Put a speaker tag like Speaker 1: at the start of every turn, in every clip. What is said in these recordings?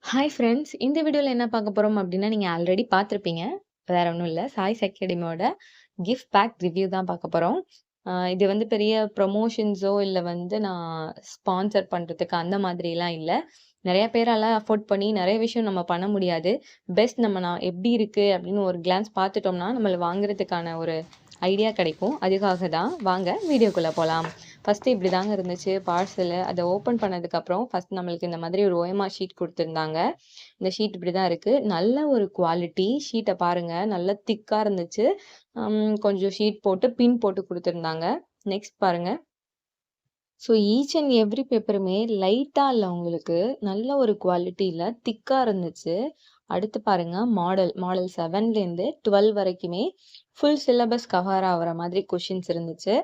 Speaker 1: Hi friends. இந்த வீடியோல என்ன பார்க்க போறோம் அப்டின்னா, நீங்க ஆல்ரெடி பார்த்துருப்பீங்க. வேற ஒண்ணும் இல்ல. சாய்ஸ் அகாடமியோட கிஃப்ட் பேக் ரிவ்யூ தான் பார்க்க போறோம். இது வந்து பெரிய ப்ரமோஷன்ஸோ இல்ல வந்து நான் ஸ்பான்சர் பண்றதுக்கு அந்த மாதிரிலாம் இல்ல. நெறைய பேரால அஃபோர்ட் பண்ணி நெறைய விஷயம் நம்ம பண்ண முடியாது. பெஸ்ட் நான் எப்டி இருக்கு அப்டின்னு ஒரு கிளான்ஸ் பார்த்துட்டோம்னா, நம்மள வாங்குறதுக்கான ஒரு ஐடியா கிடைக்கும். அதுக்காக தான். வாங்க வீடியோக்குள்ள போலாம். ஃபர்ஸ்ட்டு இப்படி தாங்க இருந்துச்சு பார்சலு. அத ஓப்பன் பண்ணதுக்கப்புறம் ஃபர்ஸ்ட் நம்மளுக்கு இந்த மாதிரி ஒரு OMR ஷீட் குடுத்துருந்தாங்க. இந்த ஷீட் இப்படி தான் இருக்கு. நல்ல ஒரு குவாலிட்டி. ஷீட்ட பாருங்க. நல்ல திக்கா இருந்துச்சு. கொஞ்சம் ஷீட் போட்டு பின் போட்டு குடுத்துருந்தாங்க. நெக்ஸ்ட் பாருங்க. ஸோ ஈச் அண்ட் எவ்ரி பேப்பருமே லைட்டா இல்ல உங்களுக்கு. நல்ல ஒரு குவாலிட்டில திக்கா இருந்துச்சு. அடுத்து பாருங்க மாடல் 7லேருந்து 12 வரைக்குமே ஃபுல் சிலபஸ் கவர் ஆகுற மாதிரி கொஷின்ஸ் இருந்துச்சு.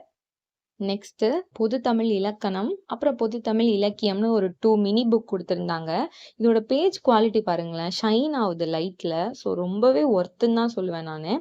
Speaker 1: நெக்ஸ்ட்டு பொது தமிழ் இலக்கணம், அப்புறம் பொது தமிழ் இலக்கியம்னு ஒரு 2 மினி புக் குடுத்துருந்தாங்க. இதோட பேஜ் குவாலிட்டி பாருங்களேன். ஷைன் ஆவுது லைட்ல. ஸோ ரொம்பவே ஒர்த்துன்னு தான் சொல்லுவேன் நானு.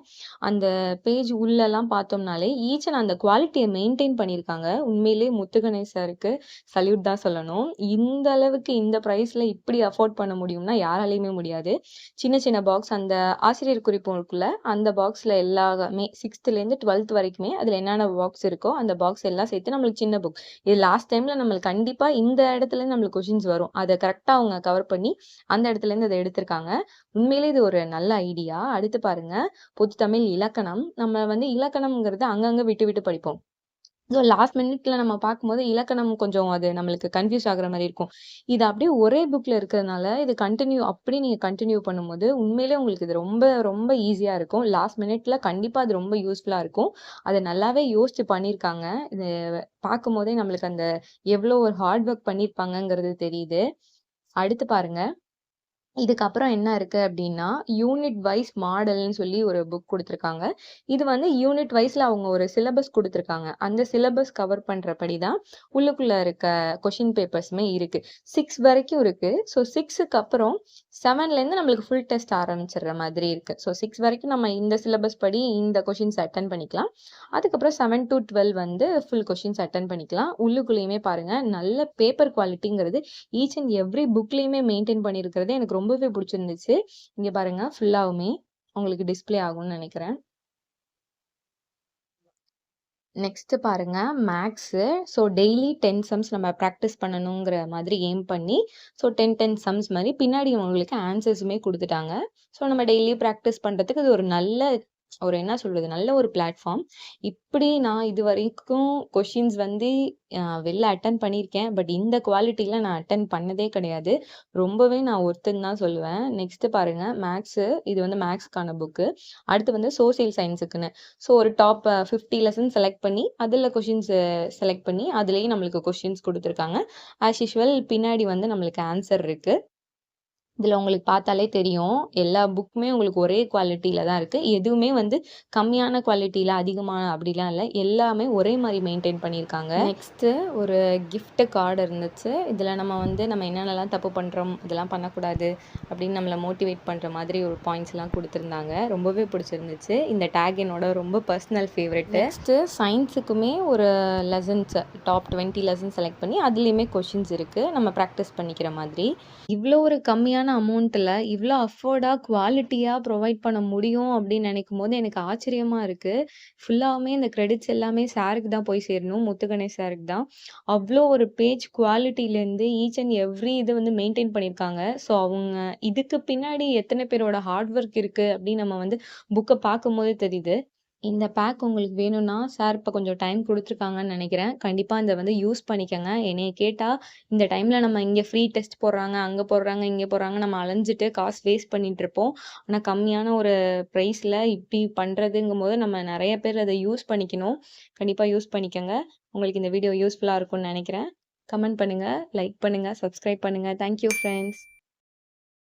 Speaker 1: அந்த பேஜ் உள்ளலாம் பார்த்தோம்னாலே ஈச் அண்ட் அந்த குவாலிட்டிய மெயின்டெயின் பண்ணியிருக்காங்க. உண்மையிலேயே முத்துகணேஷ் சாருக்கு சல்யூட் தான் சொல்லணும். இந்த அளவுக்கு இந்த பிரைஸ்ல இப்படி அஃபோர்ட் பண்ண முடியும்னா யாராலயுமே முடியாது. சின்ன சின்ன பாக்ஸ் அந்த ஆசிரியர் குறிப்பு இருக்குல்ல, அந்த பாக்ஸ்ல எல்லாமே 6த்துலேருந்து 12த் வரைக்குமே அதுல என்னென்ன பாக்ஸ் இருக்கோ அந்த பாக்ஸ் எல்லாம் சேர்த்து நம்மளுக்கு சின்ன புக். இது லாஸ்ட் டைம்ல நம்மளுக்கு கண்டிப்பா இந்த இடத்துலேருந்து நம்மளுக்கு கொஷின்ஸ் வரும். அத கரெக்ட்டா அவங்க கவர் பண்ணி அந்த இடத்துலேருந்து அத எடுத்திருக்காங்க. உண்மையிலேயே இது ஒரு நல்ல ஐடியா. அடுத்து பாருங்க, பொதுத்தமிழ் இலக்கணம். நம்ம வந்து இலக்கணம்ங்கிறது அங்கங்க விட்டு விட்டு படிப்போம். ஸோ லாஸ்ட் மினிட்ல நம்ம பார்க்கும்போது இலக்கணம் கொஞ்சம் அது நம்மளுக்கு கன்ஃப்யூஸ் ஆகுற மாரி இருக்கும். இது அப்படியே ஒரே புக்ல இருக்கிறதுனால, இது அப்படியே நீங்க கன்டின்யூ பண்ணும்போது, உண்மையிலேயே உங்களுக்கு இது ரொம்ப ரொம்ப ஈஸியா இருக்கும். லாஸ்ட் மினிட்ல கண்டிப்பா அது ரொம்ப யூஸ்ஃபுல்லா இருக்கும். அத நல்லாவே யோசிச்சு பண்ணியிருக்காங்க. இது பார்க்கும்போதே நம்மளுக்கு அந்த எவ்வளோ ஒரு ஹார்ட் ஒர்க் பண்ணியிருப்பாங்கங்கிறது தெரியுது. அடுத்து பாருங்க. இதுக்கப்புறம் என்ன இருக்கு அப்படின்னா, யூனிட் வைஸ் மாடல்ன்னு சொல்லி ஒரு புக் குடுத்துருக்காங்க. இது வந்து யூனிட் வைஸ்ல அவங்க ஒரு சிலபஸ் குடுத்துருக்காங்க. அந்த சிலபஸ் கவர் பண்றபடி தான் உள்ளுக்குள்ள இருக்க கொஸ்டின் பேப்பர்ஸுமே இருக்கு. 6 வரைக்கும் இருக்கு. ஸோ 6க்கு அப்புறம் 7லேருந்து நம்மளுக்கு ஃபுல் டெஸ்ட் ஆரம்பிச்சிடுற மாதிரி இருக்கு. ஸோ 6 வரைக்கும் நம்ம இந்த சிலபஸ் படி இந்த கொஸ்டின்ஸ் அட்டெண்ட் பண்ணிக்கலாம். அதுக்கப்புறம் 7 to 12 வந்து ஃபுல் கொஸ்டின்ஸ் அட்டெண்ட் பண்ணிக்கலாம். உள்ளுக்குள்ளேயுமே பாருங்க, நல்ல பேப்பர் குவாலிட்டிங்கிறது ஈச் அண்ட் எவ்ரி புக்லயுமே மெயின்டெயின் பண்ணியிருக்கிறது எனக்கு ரொம்பவே பிடிச்சிருந்துச்சு. இங்க பாருங்க ஃபுல்லாவுமே உங்களுக்கு டிஸ்ப்ளே ஆகும்னு நினைக்கிறேன். நெக்ஸ்ட் பாருங்க மேக்ஸு. ஸோ டெய்லி 10 சம்ஸ் நம்ம ப்ராக்டிஸ் பண்ணணுங்கிற மாதிரி எய்ம் பண்ணி, ஸோ 10 சம்ஸ் மாதிரி பின்னாடி உங்களுக்கு ஆன்சர்ஸுமே குடுத்துட்டாங்க. ஸோ நம்ம டெய்லி ப்ராக்டிஸ் பண்றதுக்கு இது ஒரு நல்ல ஒரு என்ன சொல்றது? நல்ல ஒரு பிளாட்ஃபார்ம். இப்படி நான் இதுவரைக்கும் கொஷின்ஸ் வந்து வெளில அட்டெண்ட் பண்ணியிருக்கேன். பட் இந்த குவாலிட்டில நான் அட்டெண்ட் பண்ணதே கிடையாது. ரொம்பவே நான் ஒர்த்துன்னு தான் சொல்லுவேன். நெக்ஸ்ட் பாருங்க மேக்ஸு. இது வந்து மேக்ஸ்க்கான புக்கு. அடுத்து வந்து சோசியல் சயின்ஸுக்குன்னு. ஸோ ஒரு டாப் 50 லெசன் செலக்ட் பண்ணி, அதில கொஷின்ஸ் செலக்ட் பண்ணி, அதிலேயே நம்மளுக்கு கொஷின்ஸ் குடுத்துருக்காங்க. ஆஸ் யூசுவல் பின்னாடி வந்து நம்மளுக்கு ஆன்சர் இருக்கு. இதில உங்களுக்கு பார்த்தாலே தெரியும். எல்லா புக்குமே உங்களுக்கு ஒரே குவாலிட்டில தான் இருக்கு. எதுவுமே வந்து கம்மியான குவாலிட்டில, அதிகமான அப்படிலாம் இல்ல. எல்லாமே ஒரே மாரி மெயின்டெயின் பண்ணியிருக்காங்க. நெக்ஸ்ட்டு ஒரு கிஃப்ட் கார்டு இருந்துச்சு. இதில நம்ம என்னென்னலாம் தப்பு பண்றோம், இதெல்லாம் பண்ணக்கூடாது அப்படின்னு நம்மள மோட்டிவேட் பண்ற மாதிரி ஒரு பாயிண்ட்ஸ்லாம் குடுத்துருந்தாங்க. ரொம்பவே பிடிச்சிருந்துச்சு. இந்த டேக் என்னோட ரொம்ப பர்சனல் ஃபேவரைட். நெக்ஸ்ட்டு சயின்ஸுக்குமே ஒரு லெசன்ஸ் டாப் 20 லெசன் செலக்ட் பண்ணி, அதிலேயுமே கொஷின்ஸ் இருக்கு. நம்ம ப்ராக்டிஸ் பண்ணிக்கிற மாதிரி. இவ்ளோ ஒரு கம்மியான அமௌண்ட்ல இவ்ளோ அஃபோர்டா, குவாலிட்டியா ப்ரொவைட் பண்ண முடியும் அப்படின்னு நினைக்கும்போது எனக்கு ஆச்சரியமா இருக்கு. ஃபுல்லாவுமே இந்த கிரெடிட்ஸ் எல்லாமே சாருக்கு தான் போய் சேரணும். முத்துகணேஷ் சாருக்கு தான். அவ்ளோ ஒரு பேஜ் குவாலிட்டிலேருந்து ஈச் அண்ட் எவ்ரி இது வந்து மெயின்டெயின் பண்ணியிருக்காங்க. ஸோ அவங்க இதுக்கு பின்னாடி எத்தன பேரோட ஹார்ட் ஒர்க் இருக்கு அப்படின்னு நம்ம வந்து புக்க பார்க்கும்போதே தெரியுது. இந்த பேக் உங்களுக்கு வேணும்னா, சார் இப்ப கொஞ்சம் டைம் குடுத்துருக்காங்கன்னு நெனைக்கிறேன். கண்டிப்பா இத வந்து யூஸ் பண்ணிக்கங்க. என்னைய கேட்டா, இந்த டைம்ல நம்ம இங்க ஃப்ரீ டெஸ்ட் போடுறாங்க, அங்க போடுறாங்க, இங்க போடுறாங்க. நம்ம அலைஞ்சுட்டு காசு வேஸ்ட் பண்ணிட்டுருப்போம். ஆனா கம்மியான ஒரு பிரைஸ்ல இப்டி பண்றதுங்கும்போது, நம்ம நெறைய பேர் அத யூஸ் பண்ணிக்கணும். கண்டிப்பா யூஸ் பண்ணிக்கங்க. உங்களுக்கு இந்த வீடியோ யூஸ்ஃபுல்லா இருக்கும்னு நெனைக்கிறேன். கமெண்ட் பண்ணுங்க, லைக் பண்ணுங்க, சப்ஸ்கிரைப் பண்ணுங்க. Thank you friends.